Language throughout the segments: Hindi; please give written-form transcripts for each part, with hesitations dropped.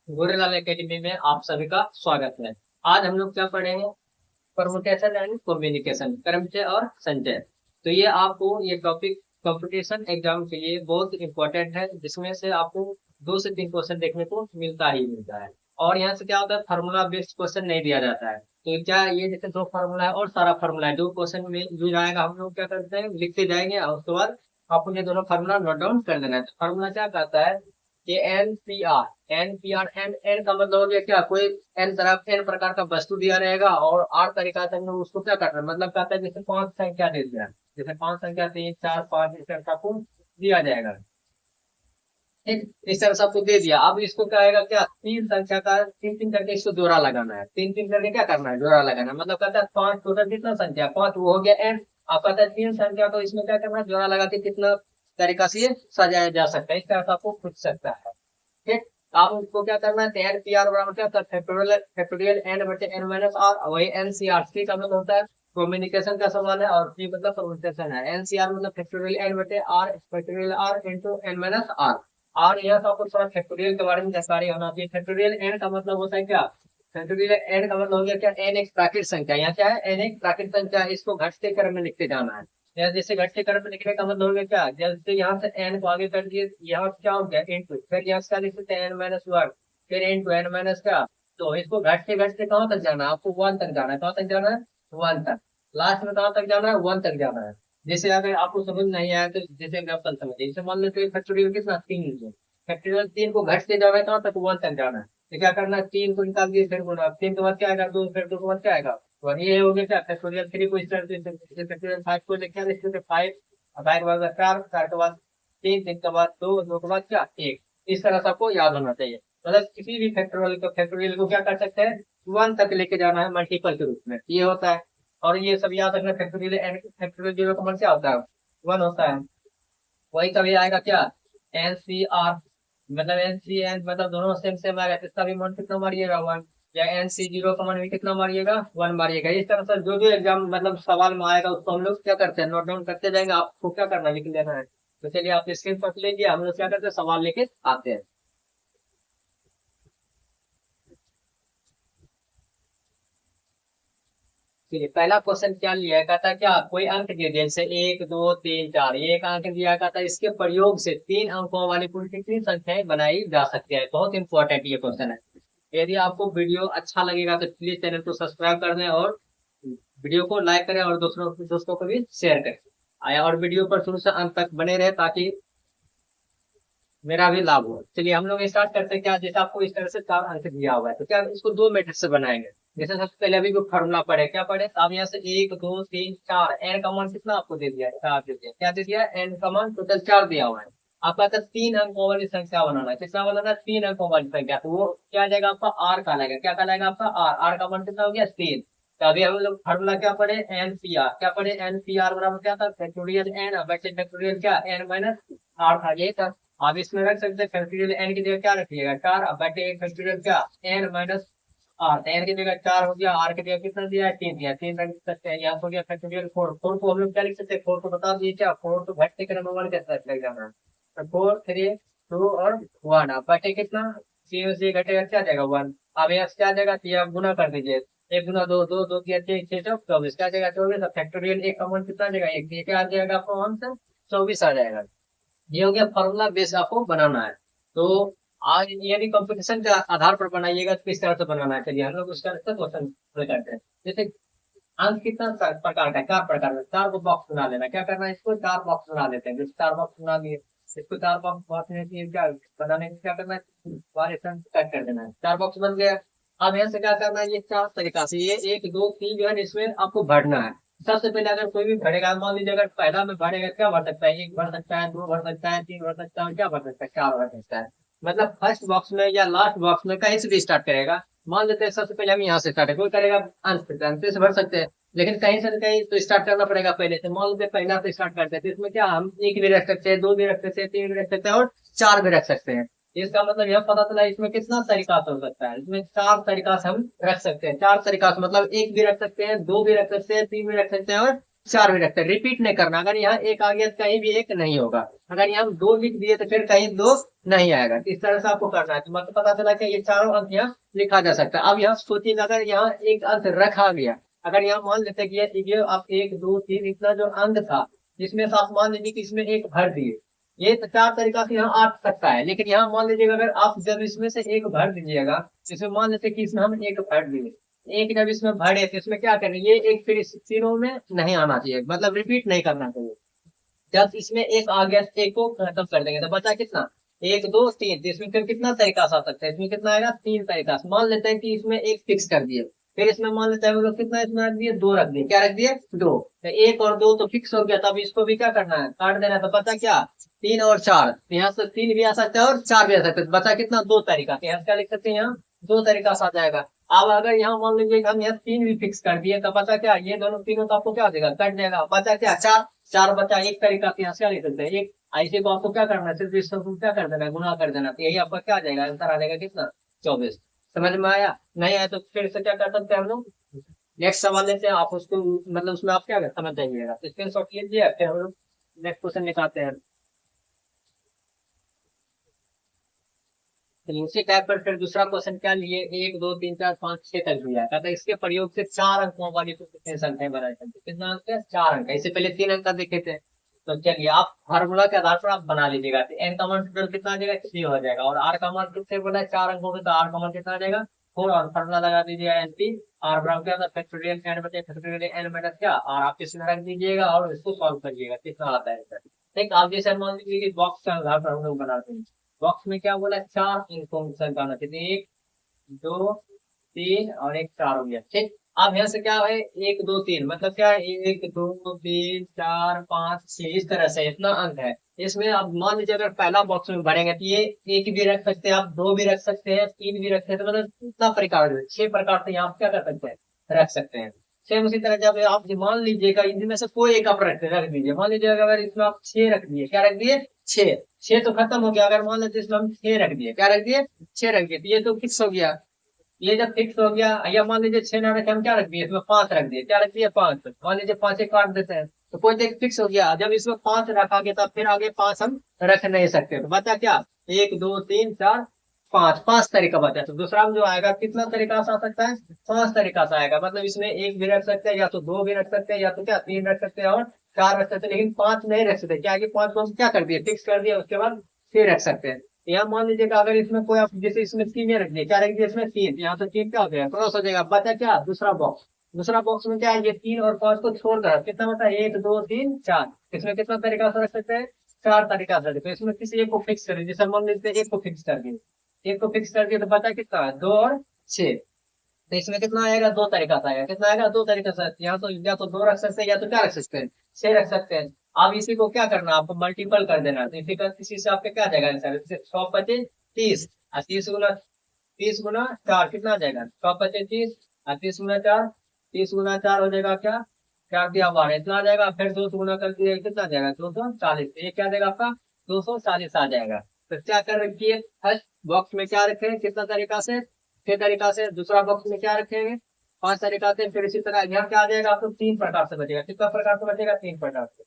गोरेलाल एकेडमी में आप सभी का स्वागत है। आज हम लोग क्या पढ़ेंगे? परमुटेशन एंड कॉम्बिनेशन, क्रमचय और संचय। तो ये आपको ये टॉपिक कंपटीशन एग्जाम के लिए बहुत इंपॉर्टेंट है, जिसमें से आपको 2 से 3 क्वेश्चन देखने को मिलता ही मिलता है। और यहाँ से क्या होता है, फार्मूला बेस्ड क्वेश्चन नहीं दिया जाता है। तो क्या ये जैसे दो फार्मूला है और सारा फार्मूला है, 2 क्वेश्चन में जो आएगा हम लोग क्या करते हैं, लिखते जाएंगे और उसके बाद आपको ये दोनों फार्मूला नोट डाउन कर देना है। तो फार्मूला क्या कहता है कि एन का मतलब हो गया क्या, कोई एन प्रकार का वस्तु दिया रहेगा और आर तरीका से हम लोग उसको क्या करना है, मतलब कहता है जैसे 5 संख्या दे दिया, जैसे 5 संख्या 3 4 5 इस तरह का आपको दिया जाएगा। ठीक, इस तरह से आपको दे दिया। अब इसको क्या आएगा, क्या 3 संख्या का 3 3 करके इसको जोड़ा लगाना है, 3 3 करके क्या करना है, जोड़ा लगाना है। मतलब कहता है 5 टोटल कितना संख्या, 5 वो हो गया एन। अब कहता है 3 संख्या, तो इसमें क्या करना है, जोड़ा लगा के कितना तरीका से ये सजाया जा सकता है, इस तरह से आपको पूछ सकता है। ठीक, तो आप उसको क्या करना है, एन पी आर बराबर क्या होता है, फैक्टोरियल फैक्टोरियल एन बटे एन माइनस आर, वही एन सी आर। सी का मतलब होता है कम्युनिकेशन का सवाल है, और पी मतलब प्रोनुंसिएशन है। एन सी आर मतलब फैक्टोरियल एन बटे R factorial R into N minus R. और यह तो आपको थोड़ा फैक्टोरियल के बारे में जानकारी होना चाहिए। फैक्टोरियल एन का मतलब होता है क्या, फैक्टोरियल एन का मतलब हो गया क्या, एन एक प्राकृत संख्या। यहाँ क्या है, एन एक प्राकृत संख्या, इसको घटते क्रम में लिखते जाना है। या जैसे घटते क्रम में लिखने का मतलब हो गया क्या, जैसे यहाँ से एन को आगे कर दिए, यहाँ क्या हो गया इंटू, फिर यहाँ से क्या लिख सकते हैं, एन माइनस वन, फिर इंटू एन माइनस क्या। तो इसको घटते घटते कहाँ तक जाना है, आपको वन तक जाना है। कहाँ तक जाना है, वन तक। लास्ट में कहाँ तक जाना है, वन तक जाना है। जैसे अगर आपको समझ नहीं आया तो जैसे एग्जाम्पल समझिए, जैसे मान लो फैक्टोरियल कितना 3 है, फैक्टोरियल 3 को घटते जाना है कहाँ तक, वन तक जाना है। तो क्या करना है, 3 को निकाल दिए, फिर गुना, 3 के बाद क्या आएगा, 2, फिर 2 के बाद क्या आएगा, और ये हो गया क्या, फैक्टोरियल 3 को इस तरह से, फैक्टोरियल 5 को क्या लिख सकते, 5, 5 के बाद 4, 4 के बाद 3, 3 के बाद 2, 2 के बाद क्या, 1। इस तरह से आपको याद होना चाहिए। मतलब किसी भी फैक्टोरियल को क्या कर सकते हैं, वन तक लेके जाना है मल्टीपल के रूप में, ये होता है। और ये सब याद रखना, फैक्टोरियल जीरो का मतलब क्या होता है, वन होता है। वही कभी आएगा क्या, एन सी आर, मतलब एन सी एन मतलब दोनों सेम सेम आएगा, इसका भी मान कितना मारिएगा, वन। या एन सी जीरो का मान भी कितना मारिएगा, वन मारिएगा। इस तरह से जो जो एग्जाम मतलब सवाल में आएगा उसको हम लोग क्या करते हैं, नोट डाउन करते जाएंगे। आपको क्या करना है, लिख लेना है। तो चलिए आप स्क्रीन पर लीजिए, हम लोग क्या करते हैं, सवाल लेके आते हैं। चलिए पहला क्वेश्चन क्या लिया है, कहता है क्या, कोई अंक दिए दिए, जैसे 1 2 3 4, ये एक अंक दिया, कहता है इसके प्रयोग से 3 अंकों वाली कुल कितनी संख्याएं बनाई जा सकती है। बहुत इंपॉर्टेंट ये क्वेश्चन है। यदि आपको वीडियो अच्छा लगेगा तो प्लीज चैनल को सब्सक्राइब कर दें, और वीडियो को लाइक करें, और दोस्तों को भी शेयर करें आया, और वीडियो पर शुरू से अंत तक बने रहे ताकि मेरा भी लाभ हो। चलिए हम लोग स्टार्ट करते हैं। क्या, जैसे आपको इस तरह से 4 अंक दिया हुआ है, तो क्या इसको 2 मेथड से बनाएंगे। जैसे सबसे पहले अभी को फॉर्मूला पढ़े, क्या पढ़े, अब यहाँ से 1 2 3 4, एन का मान कितना आपको दे दिया है, 4 दे दिया। क्या दे दिया, एन का मान टोटल 4 दिया हुआ है। आपका था 3 अंकों वाली संख्या बनाना है, कितना बनाना है, 3 अंकों वाली संख्या। तो वो क्या आ जाएगा आपका, आर का आएगा। क्या कहलाएगा आपका, आर। आर का मान कितना हो गया, 3। तो अभी हम लोग फॉर्मूला क्या पढ़े, एन पी आर। क्या पढ़े, एन पी आर बराबर क्या था, फैक्टोरियल एन बटे फैक्टोरियल क्या, एन माइनस आर था, यही था। आप इसमें रख सकते हैं फैक्टोरियल एन की जगह क्या रखिएगा, 4, अब बटे फैक्टोरियल क्या, एन माइनस आर। तो एन की जगह 4 हो गया, आर की जगह कितना दिया है, 3 दिया, 3 रख सकते हैं। यहाँ हो गया फैक्टोरियल 4। 4 को हम लोग क्या लिख सकते हैं, 4 को बता दीजिए क्या, 4 तो घटते क्रम में 1 के साथ लग जाना है। तो 4 3 2 और 1, अब बटे कितना, 3 से घटेगा क्या जाएगा, 1। अब यहाँ से क्या जाएगा, तो आप गुना कर दीजिए, 1 गुना 2, 2 2 6 6 24, क्या जाएगा 24। फैक्टोरियल एक का मान कितना जाएगा, 1। ये क्या आ जाएगा आपको आंसर, 24 आ जाएगा। ये हो गया फॉर्मूला बेस आपको बनाना है। तो आज यदि कंपटीशन के आधार पर बनाइएगा तो किस तरह से बनाना है, चलिए हम लोग उसका क्वेश्चन करते हैं। जैसे अंक कितना प्रकार का है, 4 प्रकार का, 4 को बॉक्स बना लेना। क्या करना है, इसको 4 बॉक्स बना लेते हैं। जैसे 4 बॉक्स बना लिए, इसको 4 बॉक्स बनाने के लिए क्या बनाने के, क्या करना है, वारिएशन कट कर देना है। 4 बॉक्स बन गया। अब यहाँ से क्या करना है, ये 4 तरीका से, ये 1 2 3 जो है इसमें आपको भरना है। सबसे पहले अगर कोई भी भरेगा, मान लीजिए अगर पहला में भरेगा, क्या भर सकता है, 1 भर सकता है, 2 भर सकता है, 3 भर सकता है, क्या भर सकता है, 4 भर सकता है। मतलब फर्स्ट बॉक्स में या लास्ट बॉक्स में कहीं से भी स्टार्ट करेगा। मान लेते हैं सबसे पहले हम यहाँ से स्टार्ट है, कोई करेगा अंत से, अंत से भर सकते हैं, लेकिन कहीं से न कहीं तो स्टार्ट करना पड़ेगा पहले से। मान लीजिए पहला से स्टार्ट करते हैं, तो इसमें क्या हम 1 भी रख सकते हैं, 2 भी रख सकते हैं, 3 भी रख सकते हैं, और 4 भी रख सकते हैं। इसका मतलब यह पता चला इसमें कितना तरीका से हो सकता है, इसमें 4 तरीका से हम रख सकते हैं। 4 तरीका से मतलब 1 भी रख सकते हैं, 2 भी रख सकते हैं, 3 भी रख सकते हैं, और चार भी रखते हैं, रिपीट नहीं करना। अगर यहाँ एक आ गया तो कहीं भी एक नहीं होगा, अगर यहाँ हम दो लिख दिए तो फिर कहीं दो नहीं आएगा। इस तरह से आपको करना है, तो मतलब पता चला कि ये चारों अंक यहाँ लिखा जा सकता है। अब यहाँ सोचिए, अगर यहाँ एक अंक रखा गया, अगर यहाँ मान लेते हैं कि ये आप एक दो तीन इतना जो अंक था, जिसमें से आप मान लीजिए कि इसमें एक भर दिए, ये तो चार तरीका से यहाँ आ सकता है। लेकिन यहाँ मान लीजिएगा अगर आप जब इसमें से एक भर दीजिएगा, इसमें मान लेते कि इसमें हम एक भर दिए, एक जब इसमें भरे तो इसमें क्या करें, ये एक फिर इस तीनों में नहीं आना चाहिए, मतलब रिपीट नहीं करना चाहिए। जब इसमें एक आ गया, एक को खत्म कर देंगे तो बचा कितना, एक दो तीन, तो इसमें फिर कितना तरीका से आ सकता है, इसमें कितना आएगा, तीन तरीका से। मान लेते हैं कि इसमें एक फिक्स कर दिए, फिर इसमें मान लेते हैं हम लोग कितना इसमें रख दिए, दो रख दिए, क्या रख दिए, दो। तो एक और दो तो फिक्स हो गया, तब इसको भी क्या करना है, काट देना है। तो बचा क्या, तीन और चार, तो यहाँ से तीन भी आ सकता है और चार भी आ सकता है, बचा कितना, दो तरीका। तो यहाँ क्या लिख सकते हैं, यहाँ दो तरीका से आ जाएगा। अब अगर यहाँ मान लीजिए हम यहाँ तीन भी फिक्स कर दिए, तो बचा क्या, ये दोनों तीनों तो आपको क्या हो जाएगा, कट जाएगा, बचा क्या, चार, चार बचा एक तरीका। तो यहाँ से क्या लिख सकते हैं, एक। ऐसे को आपको क्या करना है, सिर्फ इसको क्या कर देना है, गुना कर देना। तो यही आपका क्या आ जाएगा, आंसर आ जाएगा कितना, 24। समझ में आया, नहीं आया तो फिर से क्या कर सकते हैं हम लोग, नेक्स्ट सवाल लेते हैं, आप उसको मतलब उसमें आप क्या समझ जाइएगा। तो स्क्रीनशॉट लीजिए, फिर हम लोग नेक्स्ट क्वेश्चन निकालते हैं। तो उसी टाइप पर फिर दूसरा क्वेश्चन क्या लिए, एक दो तीन चार पाँच छह तक दिया था, तो इसके प्रयोग से चार अंकों वाली तो कितने संख्या बनाई जाती है, कितना अंक है, चार अंक। इससे पहले तीन अंक का देखे थे। तो चलिए आप फार्मूला के आधार पर आप बना लीजिएगा। तो एन का मान टोटल कितना आ जाएगा, 3 हो जाएगा, और आर का मान कितने बोला है, चार अंकों में, तो आर का मान कितना आ जाएगा, 4। और फार्मूला लगा दीजिएगा एन पी आर बराबर क्या था, फैक्टोरियल एन बटे फैक्टोरियल एन माइनस क्या, और आप इसमें रख दीजिएगा और इसको सॉल्व करिएगा, कितना आता है सर। ठीक, आप जैसे मान लीजिए कि बॉक्स के आधार पर हम लोग बनाते हैं। बॉक्स में क्या बोला, चार अंकों की संख्या होना चाहिए, एक दो तीन और एक चार हो गया। ठीक, अब यहाँ से क्या है, एक दो तीन मतलब क्या है, एक दो तीन चार पाँच छह, इस तरह से इतना अंक है। इसमें अब मान लीजिए अगर पहला बॉक्स में भरेंगे तो ये एक भी रख सकते हैं आप, दो भी रख सकते हैं, तीन भी रख सकते हैं, तो मतलब कितना प्रकार, 6 प्रकार से यहाँ क्या कर सकते हैं, रख सकते हैं। सेम उसी तरह जब आप मान लीजिएगा इनमें से कोई एक आप रख दीजिए, मान लीजिए अगर इसमें आप 6 रख दिए, क्या रख दिए, 6, 6 तो खत्म हो गया। अगर मान लेते इसमें हम 6 रख दिए, क्या रख दिए, 6 रख दिए, तो ये तो फिक्स हो गया। ये जब फिक्स हो गया, या मान लीजिए 6 ना रखे, हम क्या रख दिए, इसमें 5 रख दिए, क्या रख दिए, 5। मान लीजिए 5 एक काट देते हैं, तो कोई देख फिक्स हो गया। जब इसमें 5 रखा गया तब फिर आगे 5 हम रख नहीं सकते, तो बचा क्या, एक दो तीन चार पांच, 5 तरीका बचा। तो दूसरा जो आएगा कितना तरीका से आ सकता है, 5 तरीका से आएगा। मतलब इसमें एक भी रख सकते हैं, या तो दो भी रख सकते हैं, या तो क्या तीन रख सकते हैं और चार रख सकते हैं, लेकिन 5 नहीं रख सकते। क्या, 5 को हम क्या कर दिए, फिक्स कर दिया, उसके बाद 6 रख सकते हैं। यहाँ मान लीजिएगा अगर इसमें कोई आप जैसे इसमें 3 रख दिए, क्या रख दिया, इसमें 3, यहाँ तो 3 क्या हो गया, क्रॉस हो जाएगा, बचा क्या, दूसरा बॉक्स। दूसरा बॉक्स में क्या है, ये 3 और 5 को छोड़कर कितना बचा, एक दो तीन चार। इसमें कितना तरीका से रख सकते हैं, 4 तरीका से। तो इसमें किसी एक को फिक्स करें, जैसे मान लीजिए एक को फिक्स कर दिए, एक को फिक्स कर दिया तो बचा कितना है, 2 और 6। तो इसमें कितना आएगा, 2 तरीका से आएगा, कितना आएगा, 2 तरीका से। यहाँ तो या तो 2 रख सकते हैं, या तो क्या रख सकते हैं, 6 रख सकते हैं। अब इसी को क्या करना, आपको मल्टीपल कर देना। तो इसी से आपके क्या आ जाएगा आंसर, 100 पचे 30, और 30 गुना 4 कितना आ जाएगा, 100 पचे 30, और 30 गुना 4, 30 गुना 4 हो जाएगा क्या, 4 दिया 12, इतना आ जाएगा। फिर 200 गुना कर दिया, कितना आ जाएगा, 240। ये क्या देगा आपका, 240 आ जाएगा। तो क्या कर रखिए, फर्स्ट बॉक्स में क्या रखें, कितना तरीका से, 6 तरीका से। दूसरा बॉक्स में क्या रखेंगे, 5 तरीका से। फिर इसी तरह यहाँ क्या आ जाएगा, आपको 3 प्रकार से बचेगा, कितना प्रकार से बचेगा, 3 प्रकार से।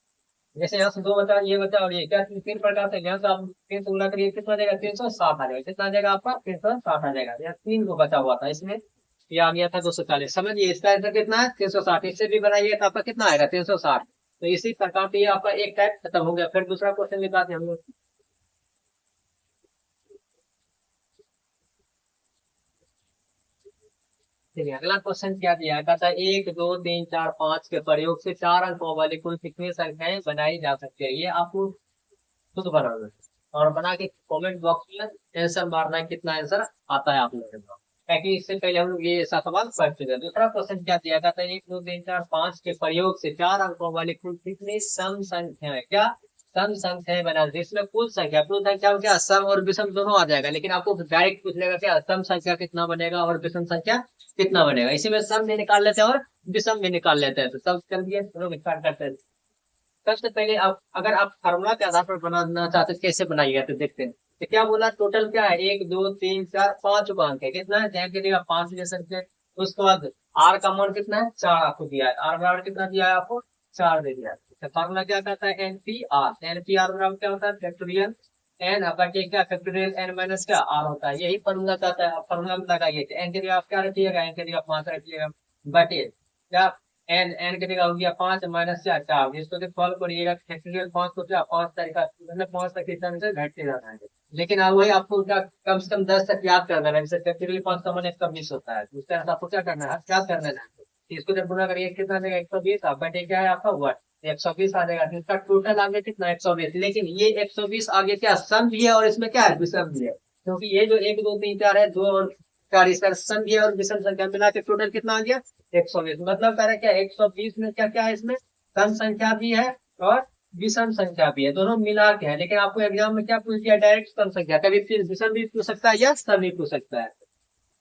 जैसे यहाँ से 2 बचा, ये बचा, और ये क्या, 3 प्रकार से। यहाँ से आप 3 से गुना करिए, कितना आ जाएगा, 360 आ जाएगा। कितना आ जाएगा आपका, 360 आ जाएगा। यहाँ 3 को बचा हुआ था, इसमें ये आ गया था 240। समझिए इसका आंसर कितना है, 360। इससे भी बनाइए तो आपका कितना आएगा, 360। तो इसी प्रकार से ये आपका एक टाइप खत्म हो गया। फिर दूसरा क्वेश्चन निकालते हैं हम लोग। चलिए अगला क्वेश्चन क्या दिया, कहता है एक दो तीन चार पांच के प्रयोग से चार अंकों वाली कुल कितनी संख्याएं बनाई जा सकती है। ये आपको खुद बनाना है, और बना के कमेंट बॉक्स में आंसर मारना है, कितना आंसर आता है आप लोगों को, ताकि इससे पहले हम लोग ये ऐसा सवाल कर चुके हैं। दूसरा क्वेश्चन क्या दिया, कहता है एक दो तीन चार पांच के प्रयोग से चार अंकों वाली कुल कितनी सम संख्याएं, क्या सम संख्याएं बना, जिसमें कुल संख्या में क्या सम और विषम दोनों आ जाएगा, लेकिन आपको डायरेक्ट पूछ लेगा क्या सम संख्या कितना बनेगा और विषम संख्या कितना बनेगा। इसी में सम भी निकाल लेते हैं और विषम भी निकाल लेते हैं। तो सब चलिए स्टार्ट करते हैं। सबसे पहले आप अगर आप फार्मूला के आधार पर बनाना चाहते हैं कैसे बनाइएगा, तो देखते हैं। तो क्या बोला, टोटल क्या है, एक दो तीन चार पांच अंक है, कितना है, जहाँ के 5 ले सकते हैं। उसके बाद आर का मान कितना है, 4 आपको दिया है, आर बराबर कितना दिया है आपको, 4 दे दिया। तो फॉर्मूला क्या कहता है, NPR। NPR बराबर क्या होता है, फैक्टोरियल एन अपॉन क्या, फैक्टोरियल एन माइनस क्या आर होता है। यही फॉर्मूला कहता है। फॉर्मूला में लगाइए, एन की जगह आप क्या रखिएगा, एन की जगह 5 रखिएगा, बटे क्या, एन एन की जगह हो गया 5 माइनस 4। जिसको सॉल्व करिएगा फैक्टोरियल 5 को क्या 5 तरीका मतलब 5 तक इस तरह से घटते जाता है। लेकिन अब वही आपको क्या कम से कम 10 तक याद कर देना है। जैसे फैक्टोरियल 5 का मान 120 होता है, उस तरह से आपको क्या करना है, याद करना है। इसको जब गुना करिए कितना आ जाएगा, 120। आप बटे क्या है आपका 120 आ जाएगा। तो इसका टोटल आगे कितना 120। लेकिन ये 120 आगे क्या सम भी है और इसमें क्या है विषम भी है, क्योंकि ये जो 1 2 3 4 है, 2 और 4 इसका सम भी है और विषम संख्या मिला के टोटल कितना आ गया 120। मतलब कह रहे क्या 120 में क्या क्या है, इसमें सम संख्या भी है और विषम संख्या भी है, दोनों मिला के है। लेकिन आपको एग्जाम में क्या पूछ दिया, डायरेक्ट सम संख्या, कभी फिर विषम भी पूछ सकता है या सम भी पूछ सकता है।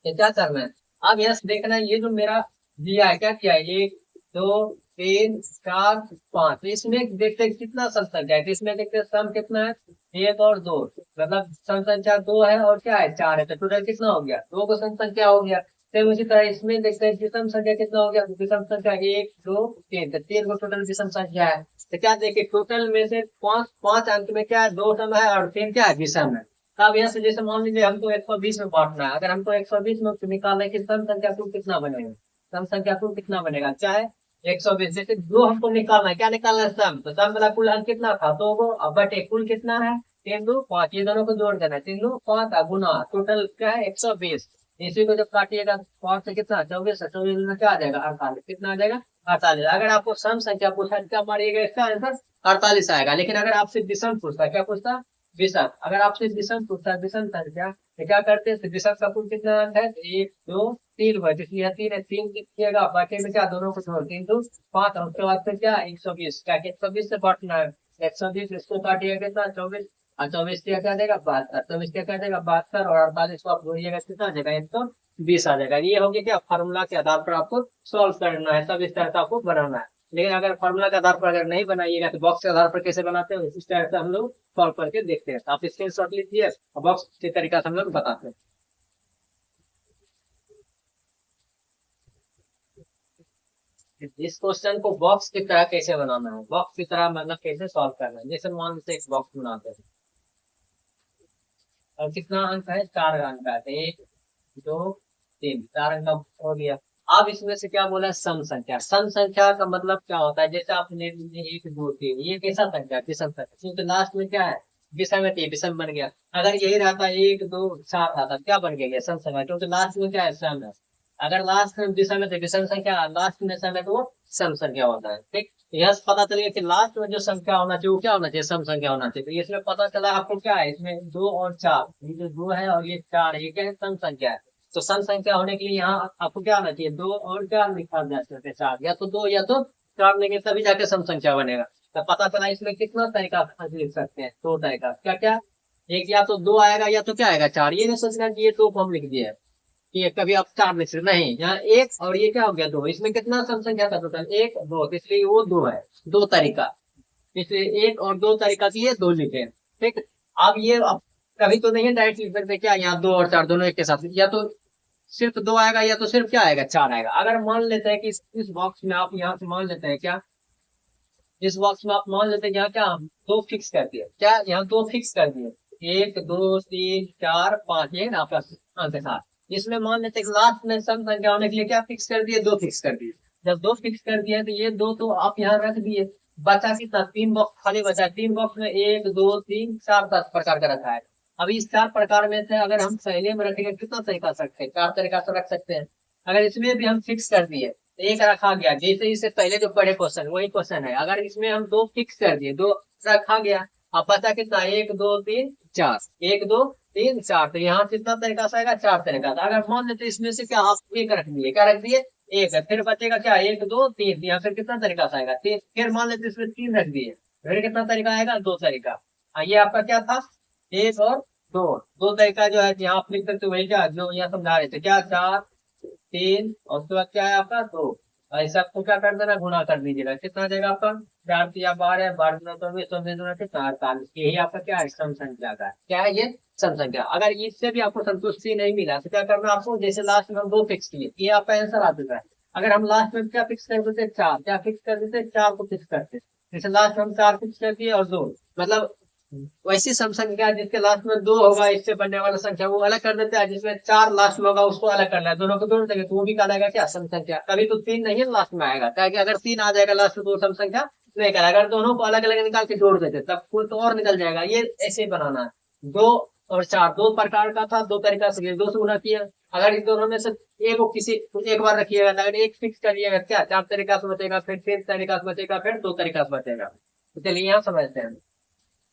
ये क्या करना है, अब यस देखना है, ये जो मेरा दिया है क्या किया है, 1 2 3 4 5, इसमें देखते हैं कितना सम संख्या है। तो इसमें देखते हैं सम कितना है, 1 और 2, मतलब सम संख्या 2 है और क्या है 4 है, तो टोटल कितना हो गया 2 को सम संख्या हो गया। सेम उसी तरह इसमें देखते हैं विषम संख्या कितना हो गया, विषम संख्या 1 2 3, तो 3 को टोटल विषम संख्या है। तो क्या देखिए टोटल में से 5 अंक में क्या है 2 सम है और 3 क्या है विषम है। अब यहाँ से जैसे मान लीजिए हमको 120 में बांटना है, अगर हमको 120 में निकालना है कि सम संख्या कुल कितना बनेगा, सम संख्या कुल कितना बनेगा, चाहे 120। जैसे दो हमको निकालना है, क्या निकालना है सम, तो सम वाला कुल अंक कितना था 2 को, अब बटे कुल कितना है 3 2 5, ये दोनों को जोड़ देना है, 3 2 5 गुना टोटल क्या है 120। इसी को जब काटिएगा 5 से कितना 24, 24 में क्या आ जाएगा 48, कितना आ जाएगा 48। अगर आपको सम संख्या पूछा है क्या मारिएगा, इसका आंसर 48 आएगा। लेकिन अगर आपसे विषम पूछता है, क्या पूछता है विषम, अगर आपसे विषम पूछता है विषम संख्या, तो क्या करते हैं विषम का कुल कितना अंक है 1 2 3 हुआ, जिसलिए यहाँ 3 है, 3 लिखिएगा बाकी में क्या दोनों को छोड़ 3 2 5, और उसके बाद फिर क्या 120, क्या 120 से बांटना है 120, इसको काटिएगा कितना 24, और 24 क्या देगा 72, 24 क्या देगा 72, और 48 को आप जोड़िएगा कितना आ जाएगा 120 आ जाएगा। ये हो गया क्या फार्मूला के आधार पर आपको सॉल्व करना है, सब इस तरह से आपको बनाना है। लेकिन अगर फार्मूला के आधार पर अगर नहीं बनाइएगा तो बॉक्स के आधार पर कैसे बनाते हैं इस तरह से हम लोग सॉल्व करके देखते हैं। आप स्क्रीन शॉट लीजिए और बॉक्स के तरीका से हम लोग बताते हैं। इस क्वेश्चन को बॉक्स की तरह कैसे बनाना है, बॉक्स की तरह मतलब कैसे सॉल्व करना है। जैसे मान लीजिए एक बॉक्स बनाते हैं और कितना अंक है 4 अंक का है, 1 2 3, 4 अंक का हो गया। अब इसमें से क्या बोला सम संख्या, सम संख्या का मतलब क्या होता है, जैसे आपने 1 2 3, ये कैसा संख्या विषम संख्या, क्योंकि लास्ट में क्या है विषम है, तो विषम बन गया। अगर यही रहता 1 2 4 था तब क्या बन गया सम संख्या, क्योंकि लास्ट में क्या है सम है। अगर लास्ट में विषम है तो विषम संख्या, लास्ट में सम है तो वो सम संख्या होता है। ठीक, यह पता चलिए कि लास्ट में जो संख्या होना चाहिए वो क्या होना चाहिए सम संख्या होना चाहिए। तो इसमें पता चला आपको क्या है, इसमें 2 और 4, ये जो 2 है और ये 4 है, ये क्या है सम संख्या है। तो सम संख्या होने के लिए यहाँ आपको क्या होना चाहिए 2 और 4 लिखा जा सकते 4, या तो 2 या तो 4 लेंगे तभी जाके सम संख्या बनेगा। तो पता चला इसमें कितना तरीका लिख सकते हैं, 2 तरीका, क्या क्या, एक या तो 2 आएगा या तो क्या आएगा 4। ये नहीं सोचना कि ये 2 फॉर्म लिख दिया है, ये कभी आप 4 लिख सकते नहीं, यहाँ 1 और ये क्या हो गया 2, इसमें कितना सम संख्या था टोटल 1 2, इसलिए वो 2 है, 2 तरीका, इसलिए 1 और 2 तरीका की ये 2 लिखे। ठीक, अब ये अब कभी तो नहीं है डायरेक्ट लिख सकते क्या, यहाँ 2 और 4 दोनों एक के साथ, या तो सिर्फ 2 आएगा या तो सिर्फ क्या आएगा 4 आएगा। अगर मान लेते हैं कि इस बॉक्स में आप यहाँ से मान लेते हैं क्या, इस बॉक्स में आप मान लेते हैं यहाँ क्या 2 फिक्स कर दिए, क्या यहाँ 2 फिक्स कर दिए 1 2 3 4 5, ये ना आपका आंसर था। इसमें मान लेते हैं लास्ट में सम संख्या होने के लिए क्या फिक्स कर दिए 2 फिक्स कर दिए। जब 2 फिक्स कर दिए तो ये 2 तो आप यहाँ रख दिए, बचा कितना 3 बॉक्स खाली बचा है, 3 बॉक्स में 1 2 3 4 5 प्रकार का रखा है। अब इस 4 प्रकार में से अगर हम पहले में रखेंगे कितना तरीका सकते हैं, 4 तरीका से रख सकते हैं। अगर इसमें भी हम फिक्स कर दिए तो एक रखा गया, जैसे इससे पहले जो बड़े क्वेश्चन वही क्वेश्चन है, अगर इसमें हम 2 फिक्स कर दिए 2 रखा गया, अब बचा कितना 1 2 3 4, 1 2 3 4, तो यहाँ कितना तरीका से आएगा 4 तरीका। अगर मान लेते इसमें से क्या आप एक रख दिए, क्या रख दिए एक है, फिर बचेगा क्या 1 2 3, यहाँ फिर कितना तरीका से आएगा 3, फिर मान लेते इसमें 3 रख दिए, फिर कितना तरीका आएगा 2 तरीका। ये आपका क्या था 1 और 2, 2 तरीका जो है यहाँ आप लिख सकते वही क्या जो यहाँ समझा रहे थे, क्या 4 3 और उसके बाद क्या है आपका 2, ऐसा आपको क्या कर देना गुना कर दीजिएगा, कितना आ जाएगा आपका 4 या 12 12 दूना 24 24 दूना 48, यही आपका क्या है सम संख्या का, क्या है ये सम संख्या। अगर इससे भी आपको संतुष्टि नहीं मिला तो क्या करना आपको, जैसे लास्ट में हम 2 फिक्स किए, ये आपका आंसर आ चुका है। अगर हम लास्ट में क्या फिक्स कर देते, चार, क्या फिक्स कर देते, चार को फिक्स करते, जैसे लास्ट में हम चार फिक्स कर दिए और दो, मतलब वैसी सम संख्या जिसके लास्ट में दो होगा, इससे बनने वाला संख्या वो अलग कर देते हैं, जिसमें चार लास्ट में होगा उसको अलग करना है, दोनों को जोड़ देंगे तो वो भी कहलाएगा क्या, सम संख्या। कभी तो तीन नहीं है लास्ट में आएगा, क्या कि अगर तीन आ जाएगा लास्ट में तो सम संख्या नहीं कहलाएगा। अगर दोनों को अलग अलग निकाल के जोड़ देते तब कोई तो और निकल जाएगा। ये ऐसे ही बनाना है। दो और चार दो प्रकार का था, दो तरीका से दो से गुना किया। अगर इन दोनों में से एक को किसी एक बार रखिएगा, अगर एक फिक्स करिएगा क्या, चार तरीका से बचेगा, फिर तीन तरीका से बचेगा, फिर दो तरीका से बचेगा। तो चलिए यहाँ समझते हैं।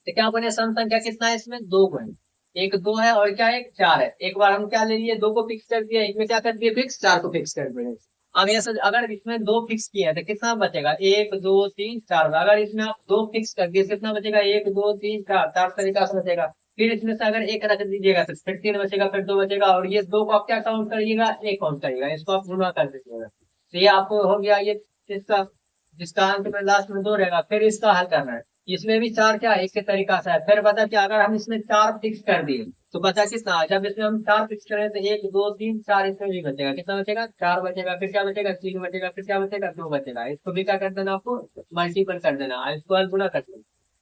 तो क्या बने, सम संख्या कितना है इसमें, दो को है, एक दो है और क्या एक चार है। एक बार हम क्या ले लिए, दो को फिक्स कर दिया, एक में क्या कर दिए फिक्स, चार को फिक्स कर दिए। अब ये अगर इसमें दो फिक्स किया है तो कितना बचेगा, एक दो तीन चार। अगर इसमें आप दो फिक्स कर दिए कितना बचेगा, एक दो तीन चार, चार तरीका से बचेगा। फिर इसमें से अगर एक रख दीजिएगा तो फिर तीन बचेगा, फिर दो बचेगा, और ये दो को आप क्या काउंट करिएगा, एक काउंट करिएगा, इसको आप गुणा कर दीजिएगा। तो ये आपको हो गया ये इसका, जिसका अंत में लास्ट में दो रहेगा। फिर इसका हल करना है, इसमें भी चार क्या एक के तरीका से है। फिर बता क्या, अगर हम इसमें चार फिक्स कर दिए तो बचा कितना, जब इसमें हम चार फिक्स करें तो एक दो तीन चार, इसमें भी बचेगा, कितना बचेगा, चार बचेगा। फिर क्या बचेगा, तीन बचेगा, फिर क्या बचेगा, दो बचेगा। इसको भी क्या कर देना, आपको मल्टीपल कर देना, इसको गुणा कर देना।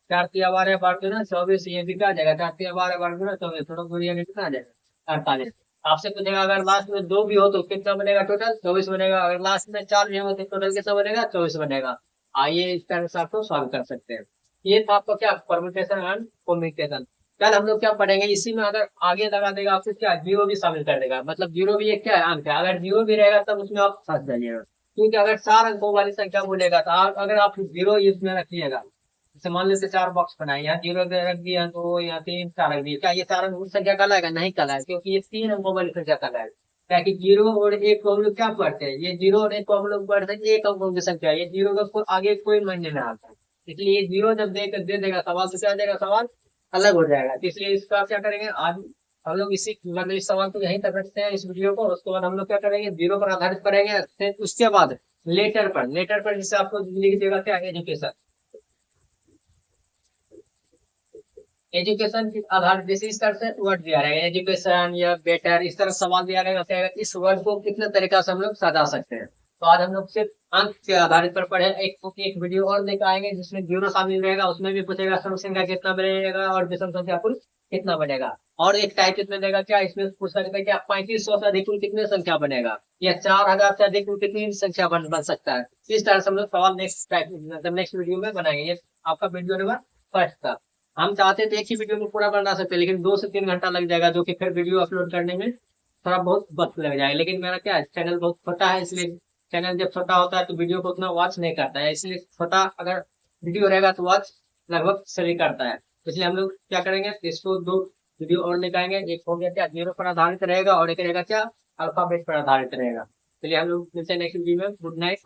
चार तिया बारह बार दो ना 24, ये भी क्या आ जाएगा, चार तिया बारह बार दो ना 24, थोड़ा दूरिया कितना आ जाएगा 48। आपसे पूछेगा अगर लास्ट में दो भी हो तो कितना बनेगा, टोटल 24 बनेगा। अगर लास्ट में चार भी हो तो टोटल कितना बनेगा, 24 बनेगा। आइए इस तरह से आपको सॉल्व कर सकते हैं। ये था आपका क्या, परम्यूटेशन एंड कॉम्बिनेशन। कल हम लोग क्या पढ़ेंगे, इसी में अगर आगे लगा देगा आपको क्या, जीरो भी शामिल कर देगा। मतलब जीरो भी एक क्या है, अंक है। अगर जीरो भी रहेगा तब उसमें आप फंस जाइएगा, क्योंकि अगर चार अंकों वाली संख्या बोलेगा तो अगर आप जीरो इसमें रखिएगा, जैसे मान लीजिए चार बॉक्स बनाए, यहाँ जीरो रख दिया, दो यहाँ तीन चार रख दिया, क्या ये चार अंक संख्या कहलाएगा, नहीं कहलाएगा, क्योंकि ये तीन अंकों वाली संख्या कहलाएगा। क्या कि जीरो और एक को हम लोग क्या पढ़ते हैं, ये जीरो और एक को हम लोग पढ़ते हैं एक अंकों की संख्या, ये जीरो का आगे कोई मायने नहीं आता है। इसलिए ये जीरो जब दे देगा सवाल तो क्या देगा, सवाल अलग हो जाएगा। तो इसलिए इसका आप क्या करेंगे, आज हम लोग इसी मतलब इस सवाल को यहीं तक रखते हैं इस वीडियो को। उसके बाद हम लोग क्या करेंगे, जीरो पर आधारित करेंगे, फिर उसके बाद लेटर पर जिससे आपको लिख देगा क्या, एजुकेशन। एजुकेशन के आधार जैसे इस तरह से वर्ड दिया रहेगा, एजुकेशन या बेटर, इस तरह सवाल दिया रहेगा क्या, इस वर्ड को कितने तरीका से हम लोग सजा सकते हैं। तो आज हम लोग सिर्फ अंक के आधारित पर पढ़े। एक वीडियो और लेकर आएंगे जिसमें जीरो शामिल रहेगा, उसमें भी पूछेगा सम संख्या कितना बनेगा और विषम संख्या कुल कितना बनेगा। और एक टाइप इसमें देगा क्या, इसमें पूछ सकते हैं क्या 3500 से अधिक कुल कितने संख्या बनेगा, या 4000 से अधिक कुल कितनी संख्या बन सकता है। इस तरह से हम लोग सवाल नेक्स्ट टाइप मतलब नेक्स्ट वीडियो में बनाएंगे। ये आपका वीडियो नंबर फर्स्ट था। हम चाहते थे एक ही वीडियो में पूरा बना सकते, लेकिन 2 से 3 घंटा लग जाएगा, जो कि फिर वीडियो अपलोड करने में थोड़ा बहुत वक्त लग जाएगा। लेकिन मेरा क्या है, चैनल बहुत छोटा है, इसलिए चैनल जब छोटा होता है तो वीडियो को उतना वॉच नहीं करता है, इसलिए छोटा अगर वीडियो रहेगा तो वॉच लगभग सभी करता है। इसलिए हम लोग क्या करेंगे, इसको 2 वीडियो और निकालेंगे। एक हो गया क्या, जीरो पर आधारित रहेगा, और एक रहेगा क्या, अल्फाबेट पर आधारित रहेगा। चलिए हम लोग मिलते हैं नेक्स्ट वीडियो में। Good night.